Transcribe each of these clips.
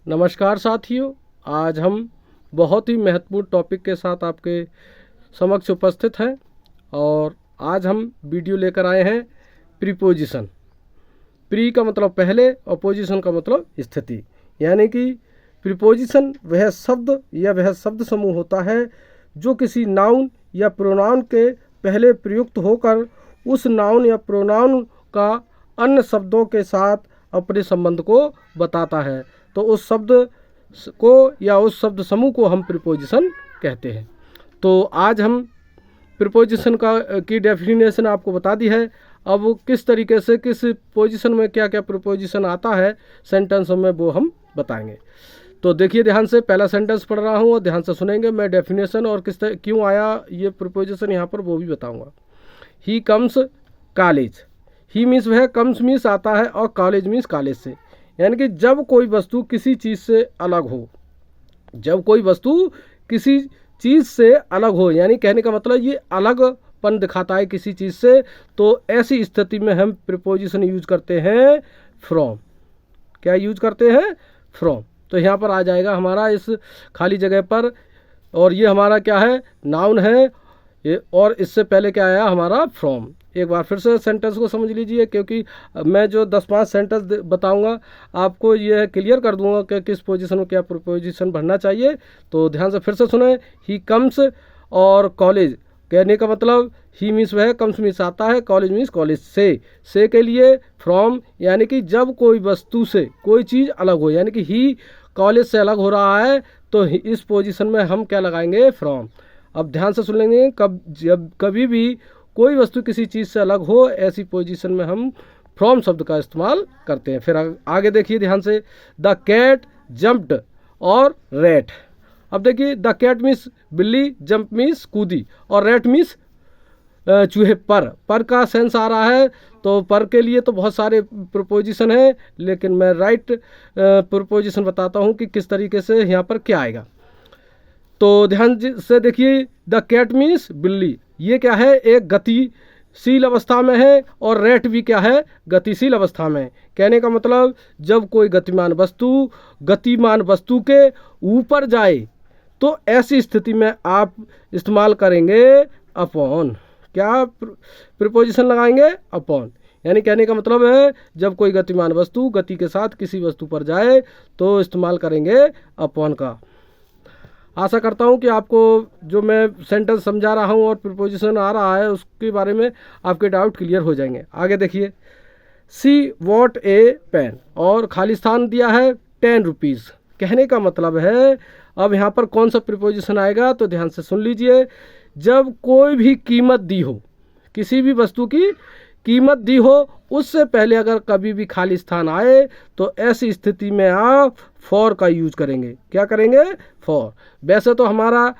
नमस्कार साथियों, आज हम बहुत ही महत्वपूर्ण टॉपिक के साथ आपके समक्ष उपस्थित हैं और आज हम वीडियो लेकर आए हैं प्रीपोजिशन। प्री का मतलब पहले और पोजीशन का मतलब स्थिति, यानी कि प्रीपोजिशन वह शब्द या वह शब्द समूह होता है जो किसी नाउन या प्रोनाउन के पहले प्रयुक्त होकर उस नाउन या प्रोनाउन का अन्य शब्दों के साथ अपने संबंध को बताता है। तो उस शब्द को या उस शब्द समूह को हम प्रीपोजिशन कहते हैं। तो आज हम प्रीपोजिशन की डेफिनेशन आपको बता दी है। अब किस तरीके से किस पोजीशन में क्या क्या प्रीपोजिशन आता है सेंटेंसों में, वो हम बताएंगे। तो देखिए ध्यान से, पहला सेंटेंस पढ़ रहा हूँ और ध्यान से सुनेंगे। मैं डेफिनेशन और क्यों आया ये प्रीपोजिशन यहाँ पर वो भी बताऊँगा। He comes college. He means वह, कम्स मीन्स आता है और कॉलेज मीन्स कॉलेज से, यानी कि जब कोई वस्तु किसी चीज़ से अलग हो, जब कोई वस्तु किसी चीज़ से अलग हो, यानी कहने का मतलब ये अलगपन दिखाता है किसी चीज़ से, तो ऐसी स्थिति में हम प्रीपोजिशन यूज करते हैं फ्रॉम। क्या यूज करते हैं? फ्रॉम। तो यहाँ पर आ जाएगा हमारा इस खाली जगह पर, और ये हमारा क्या है? नाउन है ये, और इससे पहले क्या आया हमारा? फ्रॉम। एक बार फिर से सेंटेंस को समझ लीजिए, क्योंकि मैं जो 10-5 सेंटेंस बताऊंगा आपको ये क्लियर कर दूंगा कि किस पोजीशन में क्या प्रीपोजिशन भरना चाहिए। तो ध्यान से फिर से सुने। ही कम्स और कॉलेज, कहने का मतलब ही मीन्स वह, कम्स मीन्स आता है, कॉलेज मीन्स कॉलेज से के लिए फ्रॉम, यानी कि जब कोई वस्तु से कोई चीज़ अलग हो, यानी कि ही कॉलेज से अलग हो रहा है तो इस पोजीशन में हम क्या लगाएंगे? फ्रॉम। अब ध्यान से सुन लेंगे, जब कभी भी कोई वस्तु किसी चीज़ से अलग हो, ऐसी पोजीशन में हम फ्रॉम शब्द का इस्तेमाल करते हैं। फिर आगे देखिए ध्यान से। द कैट जंप्ड और रैट। अब देखिए, द कैट मीन्स बिल्ली, जंप मीन्स कूदी, और रैट मीन्स चूहे। पर का सेंस आ रहा है, तो पर के लिए तो बहुत सारे प्रीपोजिशन हैं, लेकिन मैं राइट प्रीपोजिशन बताता हूँ कि किस तरीके से यहाँ पर क्या आएगा। तो ध्यान से देखिए, द कैट मीन्स बिल्ली, ये क्या है? एक गतिशील अवस्था में है, और रैट भी क्या है? गतिशील अवस्था में। कहने का मतलब जब कोई गतिमान वस्तु के ऊपर जाए तो ऐसी स्थिति में आप इस्तेमाल करेंगे अपॉन। क्या प्रीपोजिशन लगाएंगे? अपॉन। यानी कहने का मतलब है जब कोई गतिमान वस्तु गति के साथ किसी वस्तु पर जाए तो इस्तेमाल करेंगे अपॉन का। आशा करता हूँ कि आपको जो मैं सेंटेंस समझा रहा हूँ और प्रीपोजिशन आ रहा है उसके बारे में आपके डाउट क्लियर हो जाएंगे। आगे देखिए। सी वॉट ए पेन, और खाली स्थान दिया है 10 रुपीज़। कहने का मतलब है, अब यहाँ पर कौन सा प्रीपोजिशन आएगा तो ध्यान से सुन लीजिए। जब कोई भी कीमत दी हो, किसी भी वस्तु की कीमत दी हो, उससे पहले अगर कभी भी खाली स्थान आए तो ऐसी स्थिति में आप फॉर का यूज करेंगे। क्या करेंगे? फॉर। वैसे तो हमारा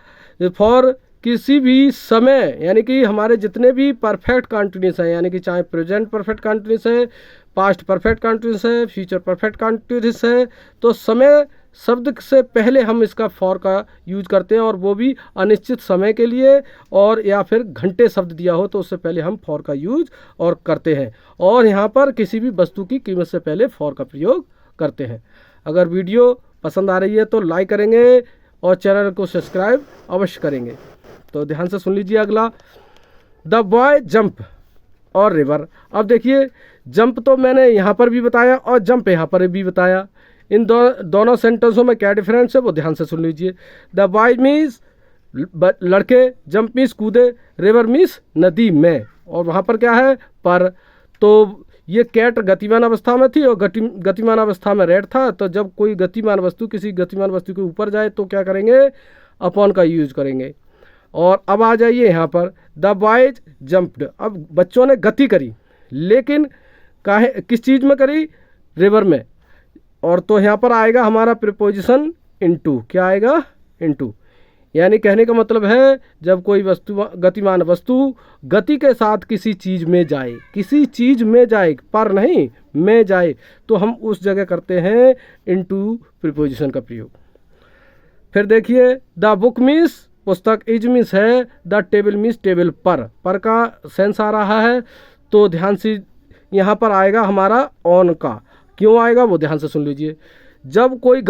फॉर किसी भी समय, यानी कि हमारे जितने भी परफेक्ट कंटिन्यूस हैं, यानी कि चाहे प्रेजेंट परफेक्ट कंटिन्यूस है, पास्ट परफेक्ट कंटिन्यूस है, फ्यूचर परफेक्ट कंटिन्यूस है, तो समय शब्द से पहले हम इसका फॉर का यूज करते हैं, और वो भी अनिश्चित समय के लिए, और या फिर घंटे शब्द दिया हो तो उससे पहले हम फॉर का यूज और करते हैं। और यहाँ पर किसी भी वस्तु की कीमत से पहले फॉर का प्रयोग करते हैं। अगर वीडियो पसंद आ रही है तो लाइक करेंगे और चैनल को सब्सक्राइब अवश्य करेंगे। तो ध्यान से सुन लीजिए अगला। द बॉय जंप और रिवर। अब देखिए, जंप तो मैंने यहाँ पर भी बताया और जंप यहाँ पर भी बताया। इन दोनों सेंटेंसों में क्या डिफरेंस है वो ध्यान से सुन लीजिए। द बॉय मीन्स लड़के, जंप मीन्स कूदे, रिवर मीन्स नदी में, और वहाँ पर क्या है? पर। तो ये कैट गतिमान अवस्था में थी और गतिमान अवस्था में रैट था। तो जब कोई गतिमान वस्तु किसी गतिमान वस्तु के ऊपर जाए तो क्या करेंगे? अपॉन का यूज करेंगे। और अब आ जाइए यहाँ पर। The boys jumped. अब बच्चों ने गति करी, लेकिन किस चीज़ में करी? रिवर में। और तो यहाँ पर आएगा हमारा प्रीपोजिशन इनटू। क्या आएगा? इनटू। यानी कहने का मतलब है जब कोई गतिमान वस्तु गति के साथ किसी चीज़ में जाए, किसी चीज़ में जाए, पर नहीं में जाए, तो हम उस जगह करते हैं इनटू प्रीपोजिशन का प्रयोग। फिर देखिए, द बुक मीन्स पुस्तक, इज मीन्स है, द टेबल मीन्स टेबल, पर का सेंस आ रहा है, तो ध्यान से यहाँ पर आएगा हमारा ऑन का। क्यों आएगा वो ध्यान से सुन लीजिए। जब कोई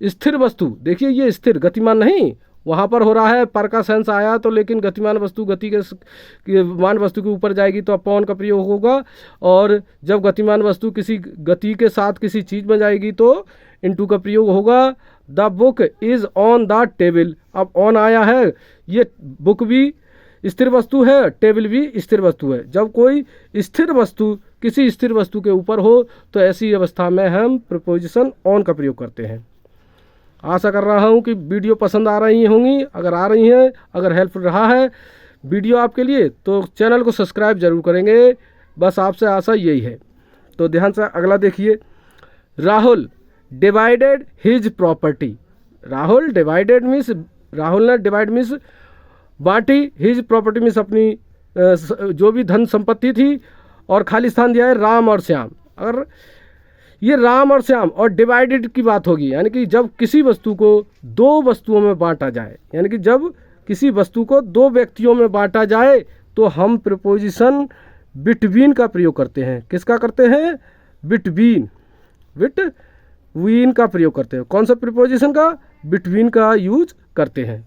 स्थिर वस्तु, देखिए ये स्थिर, गतिमान नहीं, वहाँ पर हो रहा है पर का सेंस आया तो, लेकिन गतिमान वस्तु गति के मान वस्तु के ऊपर जाएगी तो अपॉन का प्रयोग होगा, और जब गतिमान वस्तु किसी गति के साथ किसी चीज़ में जाएगी तो इनटू का प्रयोग होगा। The book is on the table, अब ऑन आया है, ये बुक भी स्थिर वस्तु है, टेबल भी स्थिर वस्तु है। जब कोई स्थिर वस्तु किसी स्थिर वस्तु के ऊपर हो तो ऐसी अवस्था में हम प्रीपोजिशन ऑन का प्रयोग करते हैं। आशा कर रहा हूँ कि वीडियो पसंद आ रही होंगी, अगर आ रही हैं, अगर हेल्पफुल रहा है वीडियो आपके लिए तो चैनल को सब्सक्राइब जरूर करेंगे, बस आपसे आशा यही है। तो ध्यान से अगला देखिए, Rahul divided his property, Rahul divided means Rahul ने डिवाइड मीन्स बांटी, हिज प्रॉपर्टी मीन्स अपनी जो भी धन संपत्ति थी, और खाली स्थान दिया है राम और श्याम। अगर ये राम और श्याम और डिवाइडेड की बात होगी, यानी कि जब किसी वस्तु को दो वस्तुओं में बांटा जाए, यानी कि जब किसी वस्तु को दो व्यक्तियों में बांटा जाए तो हम प्रीपोजिशन बिटवीन का प्रयोग करते हैं। किसका करते हैं? बिटवीन, बिटवीन का प्रयोग करते हैं। कौन सा प्रीपोजिशन का? बिटवीन का यूज करते हैं।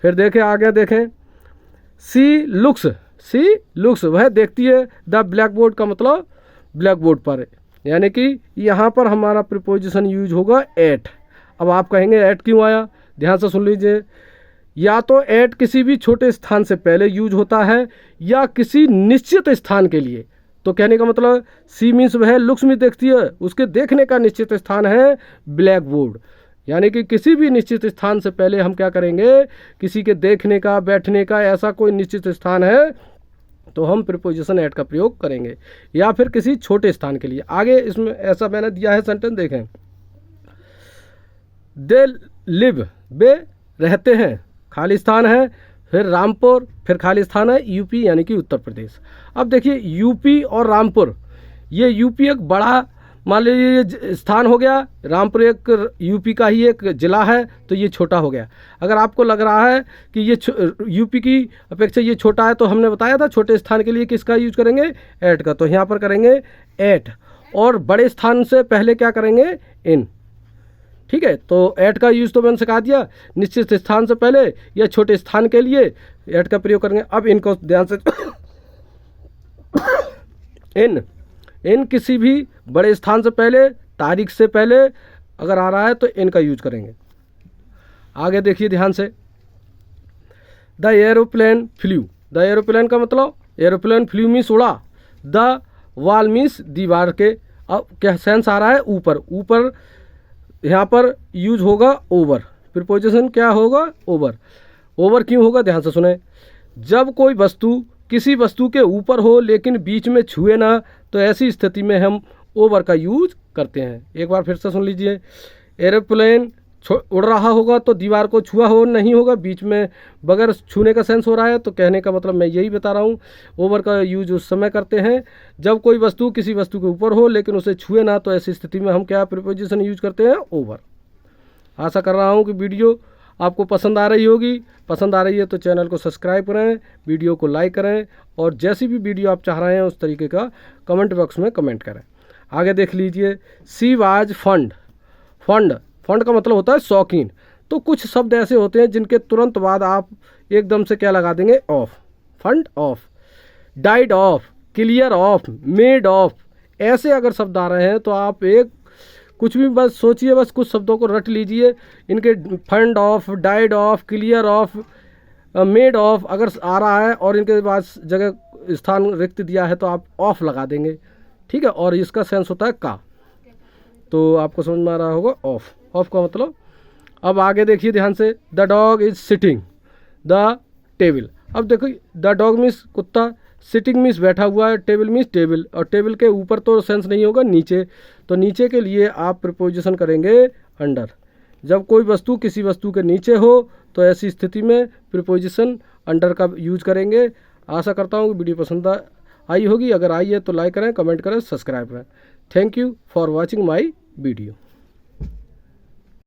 फिर देखें आगे, देखें सी लुक्स, वह देखती है, द ब्लैक बोर्ड का मतलब ब्लैक बोर्ड पर, यानी कि यहाँ पर हमारा प्रीपोजिशन यूज होगा एट। अब आप कहेंगे एट क्यों आया? ध्यान से सुन लीजिए, या तो एट किसी भी छोटे स्थान से पहले यूज होता है या किसी निश्चित स्थान के लिए। तो कहने का मतलब सी मीन्स वह लुक्स में देखती है, उसके देखने का निश्चित स्थान है ब्लैक बोर्ड, यानी कि किसी भी निश्चित स्थान से पहले हम क्या करेंगे, किसी के देखने का, बैठने का ऐसा कोई निश्चित स्थान है तो हम प्रीपोजिशन एट का प्रयोग करेंगे, या फिर किसी छोटे स्थान के लिए। आगे इसमें ऐसा मैंने दिया है सेंटेंस, देखें दे लिव, वे रहते हैं, खाली स्थान है, फिर रामपुर, फिर खाली स्थान है यूपी यानी कि उत्तर प्रदेश। अब देखिए यूपी और रामपुर, ये यूपी एक बड़ा मान लीजिए स्थान हो गया, रामपुर एक यूपी का ही एक ज़िला है तो ये छोटा हो गया। अगर आपको लग रहा है कि ये यूपी की अपेक्षा ये छोटा है तो हमने बताया था छोटे स्थान के लिए किसका यूज करेंगे? एट का। तो यहाँ पर करेंगे एट, और बड़े स्थान से पहले क्या करेंगे? इन। ठीक है, तो एट का यूज तो मैंने सिखा दिया, निश्चित स्थान से पहले या छोटे स्थान के लिए एट का प्रयोग करेंगे। अब इनको ध्यान से इन किसी भी बड़े स्थान से पहले, तारीख से पहले अगर आ रहा है तो इनका यूज करेंगे। आगे देखिए ध्यान से, the aeroplane flu, the aeroplane का मतलब एरोप्लेन फ्लू मीन्स उड़ा, द वॉल मीन्स दीवार के। अब क्या सेंस आ रहा है? ऊपर यहाँ पर यूज होगा ओवर, प्रीपोजिशन क्या होगा? ओवर क्यों होगा? ध्यान से सुने, जब कोई वस्तु किसी वस्तु के ऊपर हो लेकिन बीच में छुए ना तो ऐसी स्थिति में हम ओवर का यूज करते हैं। एक बार फिर से सुन लीजिए, एरोप्लेन उड़ रहा होगा तो दीवार को छुआ हो नहीं होगा, बीच में बगैर छूने का सेंस हो रहा है, तो कहने का मतलब मैं यही बता रहा हूँ, ओवर का यूज उस समय करते हैं जब कोई वस्तु किसी वस्तु के ऊपर हो लेकिन उसे छुए ना, तो ऐसी स्थिति में हम क्या प्रीपोजिशन यूज करते हैं? ओवर। आशा कर रहा हूँ कि वीडियो आपको पसंद आ रही होगी। पसंद आ रही है तो चैनल को सब्सक्राइब करें, वीडियो को लाइक करें, और जैसी भी वीडियो आप चाह रहे हैं उस तरीके का कमेंट बॉक्स में कमेंट करें। आगे देख लीजिए, सी वाज फंड का मतलब होता है शौकीन। तो कुछ शब्द ऐसे होते हैं जिनके तुरंत बाद आप एकदम से क्या लगा देंगे? Of. Fund of, died of, clear of, made of, ऐसे अगर शब्द आ रहे हैं तो आप कुछ भी बस सोचिए, बस कुछ शब्दों को रट लीजिए, इनके fund of, died of, clear of, made of अगर आ रहा है और इनके बाद जगह स्थान रिक्त दिया है तो आप ऑफ लगा देंगे। ठीक है, और इसका सेंस होता है का, तो आपको समझ में आ रहा होगा ऑफ का मतलब। अब आगे देखिए ध्यान से, the dog is sitting the table. अब देखो, द डॉग मीन्स कुत्ता, सिटिंग मीन्स बैठा हुआ है, टेबल मीन्स टेबल, और टेबल के ऊपर तो सेंस नहीं होगा, नीचे। तो नीचे के लिए आप प्रीपोजिशन करेंगे अंडर। जब कोई वस्तु किसी वस्तु के नीचे हो तो ऐसी स्थिति में प्रीपोजिशन अंडर का यूज करेंगे। आशा करता हूँ कि वीडियो पसंद आई होगी। अगर आई है तो लाइक करें, कमेंट करें, सब्सक्राइब करें। Thank you for watching my video.